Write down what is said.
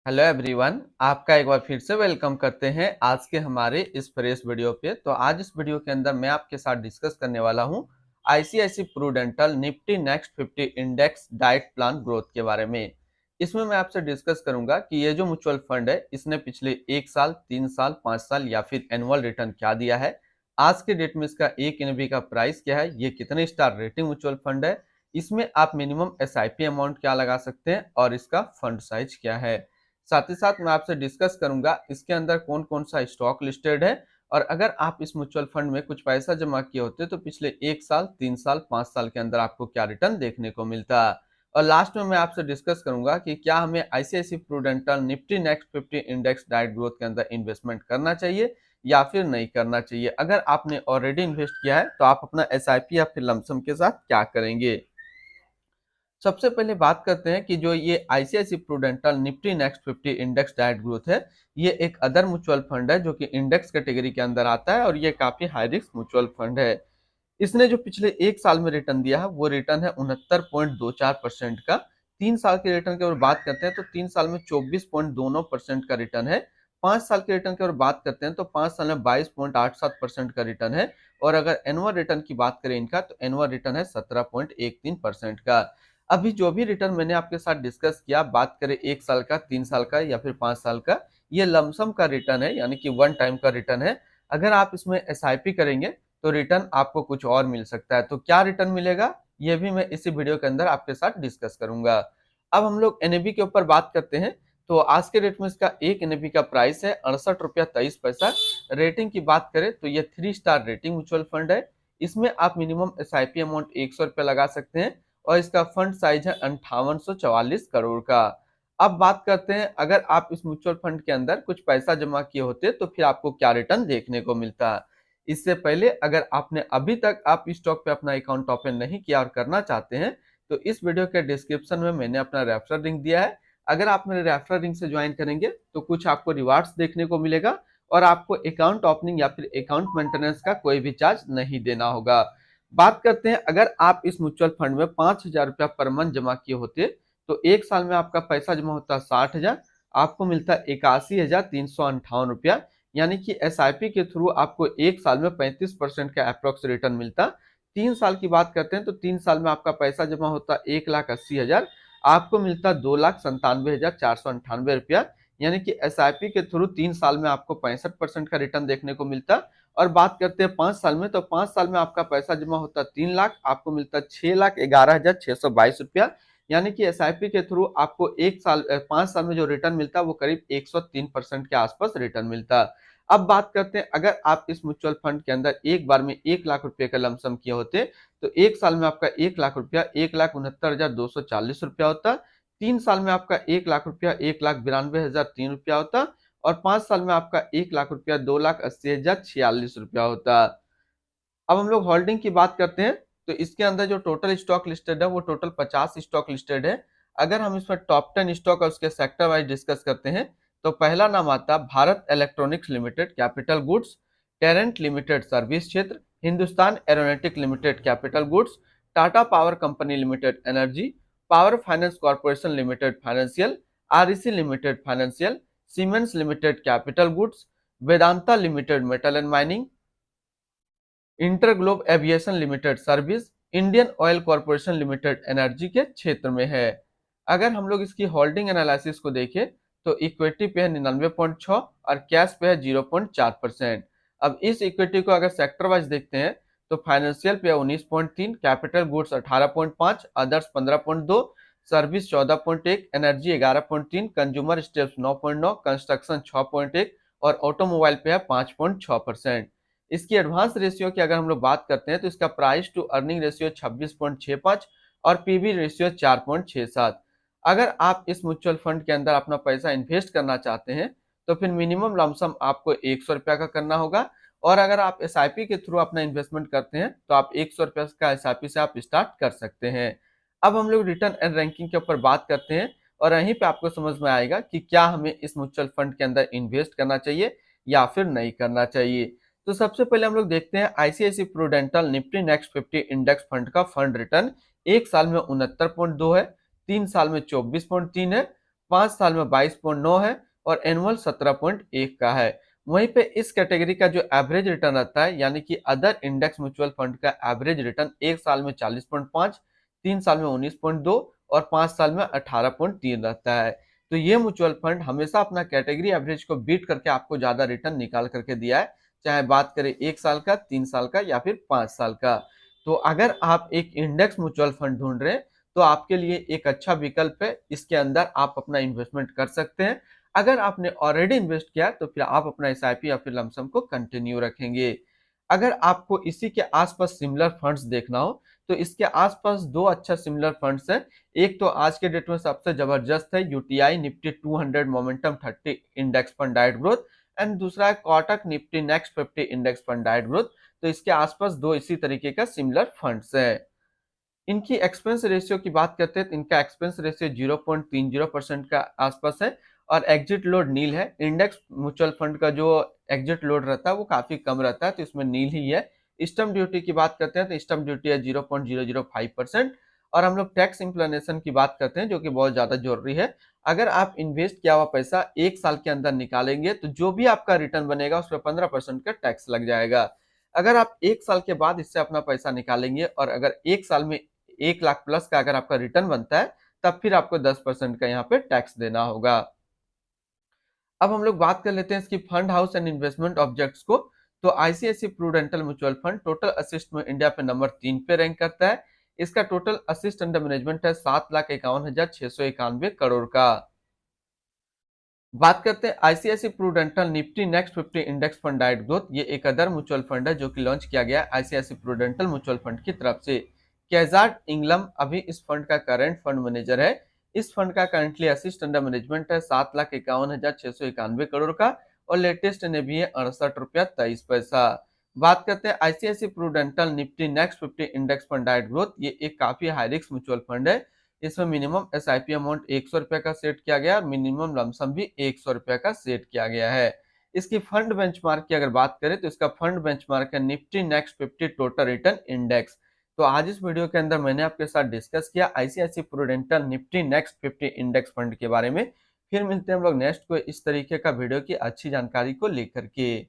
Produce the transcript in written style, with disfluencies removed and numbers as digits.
Hello everyone, आपका एक बार फिर से वेलकम करते हैं आज के हमारे इस फ्रेश वीडियो पे। तो आज इस वीडियो के अंदर मैं आपके साथ डिस्कस करने वाला हूं ICICI prudential Nifty next 50 index डाइट प्लान ग्रोथ के बारे में। इसमें मैं आपसे डिस्कस करूंगा कि ये जो म्यूचुअल फंड है इसने पिछले 1 साल, 3 साल, 5 साल या फिर एनुअल रिटर्न क्या दिया है, आज के डेट में इसका एक एनबी का प्राइस क्या है, ये कितने स्टार रेटिंग म्यूचुअल फंड है, इसमें आप मिनिमम एसआईपी अमाउंट क्या लगा सकते हैं और इसका फंड साइज क्या है। साथ ही साथ मैं आपसे डिस्कस करूंगा इसके अंदर कौन कौन सा स्टॉक लिस्टेड है, और अगर आप इस म्यूचुअल फंड में कुछ पैसा जमा किए होते तो पिछले 1 साल, 3 साल, 5 साल के अंदर आपको क्या रिटर्न देखने को मिलता। और लास्ट में मैं आपसे डिस्कस करूंगा कि क्या हमें ICICI prudential Nifty next 50 index डाइट ग्रोथ के अंदर इन्वेस्टमेंट करना चाहिए या फिर नहीं करना चाहिए। अगर आपने ऑलरेडी इन्वेस्ट किया है तो आप अपना एसआईपी या फिर लमसम के साथ क्या करेंगे। सबसे पहले बात करते हैं कि जो ये ICICI prudential Nifty next 50 index डाइट ग्रोथ है, ये एक अदर म्यूचुअल फंड है जो कि इंडेक्स कैटेगरी के अंदर आता है और ये काफी हाई रिस्क म्यूचुअल फंड है। इसने जो पिछले 1 साल में रिटर्न दिया है वो रिटर्न है 69.24% का। 3 साल के रिटर्न की अगर बात करते हैं तो 3 साल में 24.29% का रिटर्न है। 5 साल के रिटर्न की अगर बात करते हैं तो 5 साल में 22.87% का रिटर्न है। और अगर एनुअल रिटर्न की बात करें इनका तो एनुअल रिटर्न है 17.13% का। अभी जो भी रिटर्न मैंने आपके साथ डिस्कस किया, बात करें 1 साल का, 3 साल का या फिर 5 साल का, ये लमसम का रिटर्न है, यानी कि वन टाइम का रिटर्न है। अगर आप इसमें एसआईपी करेंगे तो रिटर्न आपको कुछ और मिल सकता है। तो क्या रिटर्न मिलेगा ये भी मैं इसी वीडियो के अंदर आपके साथ डिस्कस करूंगा। अब हम लोग एनएबी के ऊपर बात करते हैं। तो आज के डेट में इसका एक एनएबी का प्राइस है 68 रुपया 23 पैसा। रेटिंग की बात करें तो ये 3 स्टार रेटिंग म्यूचुअल फंड है। इसमें आप मिनिमम एसआईपी अमाउंट 100 रुपया लगा सकते हैं और इसका फंड साइज है 5844 करोड़ का। अब बात करते हैं अगर आप इस म्यूचुअल फंड के अंदर कुछ पैसा जमा किए होते तो फिर आपको क्या रिटर्न देखने को मिलता। इससे पहले अगर आपने अभी तक आप इस स्टॉक पे अपना अकाउंट ओपन नहीं किया और करना चाहते हैं तो इस वीडियो के डिस्क्रिप्शन में मैंने अपना रेफरल लिंक दिया है। अगर आप मेरे रेफरल लिंक से ज्वाइन करेंगे तो कुछ आपको रिवार्ड्स देखने को मिलेगा और आपको अकाउंट ओपनिंग या फिर अकाउंट मेंटेनेंस का कोई भी चार्ज नहीं देना होगा। बात करते हैं अगर आप इस म्यूचुअल फंड में 5,000 रुपया पर मंथ जमा किए होते तो 1 साल में आपका पैसा जमा होता 60,000, आपको मिलता 81,358 रुपया। यानी कि एसआईपी के थ्रू आपको 1 साल में 35% का अप्रोक्स रिटर्न मिलता। 3 साल की बात करते हैं तो 3 साल में आपका पैसा जमा होता 1,80,000, आपको मिलता 2,97,498 रुपया। यानी कि एसआईपी के थ्रू 3 साल में आपको 65% का रिटर्न देखने को मिलता। और बात करते हैं 5 साल में तो 5 साल में आपका पैसा जमा होता 3 लाख, आपको मिलता 6,11,622 रुपया। यानी कि एसआईपी के थ्रू आपको 5 साल में जो रिटर्न मिलता वो करीब 103% के आसपास रिटर्न मिलता। अब बात करते हैं अगर आप इस म्यूचुअल फंड के अंदर एक बार में 1 लाख रुपए का लमसम किए होते तो 1 साल में आपका 1 लाख रुपया 1,69,440 रुपया होता। 3 साल में आपका 1 लाख रुपया 1,92,003 रुपया होता। और 5 साल में आपका 1 लाख रुपया 2,80,046 रुपया होता। अब हम लोग होल्डिंग की बात करते हैं तो इसके अंदर जो टोटल स्टॉक लिस्टेड है वो टोटल 50 स्टॉक लिस्टेड है। अगर हम इसमें टॉप 10 स्टॉक और उसके सेक्टर वाइज डिस्कस करते हैं तो पहला नाम आता Bharat electronics limited capital goods, Trent limited service क्षेत्र, Hindustan aeronautic limited capital goods, Tata power company limited energy, power finance corporation limited financial, REC limited financial, Siemens limited capital goods, Vedanta limited metal and mining, InterGlobe aviation limited service, Indian oil corporation limited energy के क्षेत्र में है। अगर हम लोग इसकी holding analysis को देखें तो इक्विटी पे है 99.6 और कैश पे है 0.4%। अब इस इक्विटी को अगर सेक्टर वाइज देखते हैं तो फाइनेंशियल पे 19.3, capital goods 18.5, others 15.2, service 14.1, energy 11.3, consumer steps 9.9, construction 6.1 और ऑटोमोबाइल पे है 5.6%। इसकी एडवांस रेशियो की अगर हम लोग बात करते हैं तो इसका प्राइस टू अर्निंग रेशियो 26.65 और पीबी रेशियो 4.67। अगर आप इस म्यूचुअल फंड के अंदर अपना पैसा इन्वेस्ट करना चाहते हैं तो फिर मिनिमम लमसम आपको 100 रुपया का करना होगा। और अगर आप एसआईपी के थ्रू अपना इन्वेस्टमेंट करते हैं तो आप 100 रुपया का एसआईपी से आप स्टार्ट कर सकते हैं। अब हम लोग रिटर्न एंड रैंकिंग के ऊपर बात करते हैं और यहीं पे आपको समझ में आएगा कि क्या हमें इस म्यूचुअल फंड के अंदर इन्वेस्ट करना चाहिए या फिर नहीं करना चाहिए। तो सबसे पहले हम लोग देखते हैं ICICI prudential Nifty next 50 index fund का फंड रिटर्न 1 साल में 69.2 है, 3 साल में 24.3 है, 5 साल में 22.9 है और एनुअल 17.1 का है। वहीं पे इस कैटेगरी का जो एवरेज रिटर्न रहता है यानी कि अदर इंडेक्स म्यूचुअल फंड का एवरेज रिटर्न 1 साल में 40.5, 3 साल में 19.2 और 5 साल में 18.3 रहता है। तो ये म्यूचुअल फंड हमेशा अपना कैटेगरी एवरेज को बीट करके आपको ज्यादा रिटर्न निकाल करके दिया है, चाहे बात करें 1 साल का, 3 साल का या फिर 5 साल का। तो अगर आप एक इंडेक्स म्यूचुअल फंड ढूंढ रहे हैं तो आपके लिए एक अच्छा विकल्प है, इसके अंदर आप अपना इन्वेस्टमेंट कर सकते हैं। अगर आपने ऑलरेडी इन्वेस्ट किया तो फिर आप अपना एसआईपी या फिर लमसम को कंटिन्यू रखेंगे। अगर आपको इसी के आसपास सिमिलर फंड्स देखना हो तो इसके आसपास दो अच्छा सिमिलर फंड्स हैं। एक तो आज के डेट में सबसे जबरदस्त है UTI Nifty 200 momentum 30 index fund डाइट ग्रोथ एंड दूसरा है Kotak Nifty next 50 index fund डाइट ग्रोथ। तो इसके आसपास दो इसी तरीके का सिमिलर फंड्स है। इनकी एक्सपेंस रेशियो की बात करते हैं तो इनका एक्सपेंस रेशियो 0.30% का आसपास है और एग्जिट लोड नील है। इंडेक्स म्यूचुअल फंड का जो एग्जिट लोड रहता है वो काफी कम रहता है, तो इसमें नील ही है। स्टैम्प ड्यूटी की बात करते हैं तो स्टैम्प ड्यूटी है 0.005%। और हम लोग टैक्स इंप्लेनेशन की बात करते हैं जो कि बहुत ज्यादा जरूरी है। अगर आप इन्वेस्ट किया हुआ पैसा 1 साल के अंदर निकालेंगे तो जो भी आपका रिटर्न बनेगा उस पर 15% का टैक्स लग जाएगा। अगर आप 1 साल के बाद इससे अपना पैसा निकालेंगे और अगर 1 साल में 1 लाख प्लस का अगर आपका रिटर्न बनता है तब फिर आपको 10% का यहाँ पे टैक्स देना होगा। अब हम लोग बात कर लेते हैं इसकी fund house and investment objects को। तो ICICI prudential mutual fund total assets में इंडिया पे नंबर 3 पे रैंक करता है। इसका टोटल असिस्ट अंडर मैनेजमेंट है 7,51,691 करोड़ का। बात करते हैं ICICI prudential Nifty next 50 index fund डाइट ग्रोथ। ये एक अदर म्यूचुअल फंड है जो कि लॉन्च किया गया आईसीआईसी प्रूडेंटल म्यूचुअल फंड की तरफ से। कैजार्ड इंग्लम अभी इस फंड का करंट फंड मैनेजर है। इस फंड का करंटली असिस्ट अंडर मैनेजमेंट है 7,51,691 करोड़ का और लेटेस्ट एनएवी है 68 रुपया 23 पैसा। बात करते हैं ICICI prudential Nifty next 50 index fund डाइट ग्रोथ। ये एक काफी हाई रिस्क म्यूचुअल फंड है। इसमें मिनिमम एसआईपी अमाउंट 100 रुपए का सेट किया गया और मिनिमम लमसम भी 100 रुपए का सेट किया गया है। इसकी फंड बेंचमार्क की अगर बात करें तो इसका फंड बेंचमार्क है Nifty next 50 total return index. तो आज इस वीडियो के अंदर मैंने आपके साथ डिस्कस किया ICICI prudential Nifty next 50 index fund के बारे में। फिर मिलते हैं हम लोग नेक्स्ट को इस तरीके का वीडियो की अच्छी जानकारी को लेकर के।